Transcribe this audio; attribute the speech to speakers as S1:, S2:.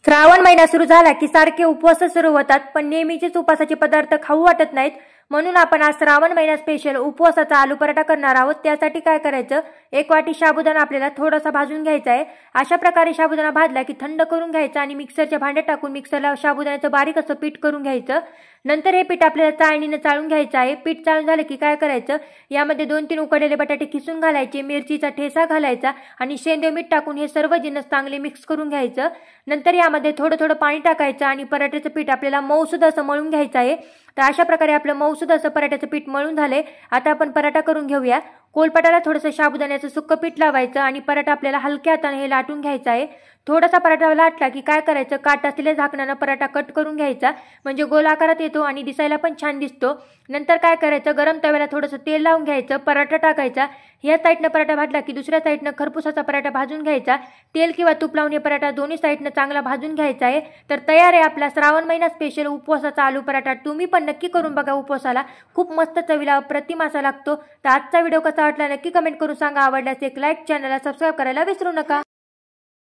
S1: श्रावण महिना सुरू झाला की सारखे उपवास सुरू होतात, पण नेहमीचेच उपवासाचे पदार्थ खाऊ वाटत नाहीत. म्हणून आपण आज श्रावण महिना स्पेशल उपवासाचा आलू पराठा करणार आहोत. त्यासाठी काय करायचं, एक वाटी साबुदाणा आपल्याला थोडासा भाजून घ्यायचा आहे. अशा प्रकारे साबुदाणा भाजला की थंड करून घ्यायचा आणि मिक्सरच्या भांड्यात टाकून मिक्सरला साबुदाण्याचं बारीक असं पीठ करून घ्यायचं. नंतर हे पीठ आपल्याला चाळणीने चाळून घ्यायचं आहे. पीठ चाळून झालं की काय करायचं, यामध्ये 2-3 उकडलेले बटाटे किसून घालायचे, मिरचीचा ठेसा घालायचा आणि शेंदे मीठ टाकून हे सर्व जिन्नस चांगले मिक्स करून घ्यायचं. नंतर यामध्ये थोडं थोडं पाणी टाकायचं आणि पराठ्याचं पीठ आपल्याला मऊसूद असं मळून घ्यायचं आहे. तर अशा प्रकारे आपलं मऊसूद असं पराठ्याचं पीठ मळून झालंय. आता आपण पराठा करून घेऊया. कोलपाटाला थोडंसं साबुदाण्याचं सुक्कं पीठ लावायचं आणि पराठा आपल्याला हलक्या हाताने हे लाटून घ्यायचा आहे. थोडासा पराठा लाटला की काय करायचं, काट असलेल्या झाकणानं पराठा कट करून घ्यायचा, म्हणजे गोल आकारात येतो आणि दिसायला पण छान दिसतो. नंतर काय करायचं, गरम तव्याला थोडंसं तेल लावून घ्यायचं, पराठा टाकायचा. या साईडनं पराठा भाजला की दुसऱ्या साईडनं खरपूसाचा पराठा भाजून घ्यायचा. तेल किंवा तूप लावून हे पराठा दोन्ही साईडनं चांगला भाजून घ्यायचा आहे. तर तयार आहे आपला श्रावण महिना स्पेशल उपवासाचा आलू पराठा. तुम्ही पण नक्की करून बघा. उपवासाला खूप मस्त चवीला अप्रतिम असा लागतो. तर आजचा व्हिडिओ कसा वाटला नक्की कमेंट करून सांगा. आवडल्यास एक लाईक, चॅनलला सबस्क्राईब करायला विसरू नका.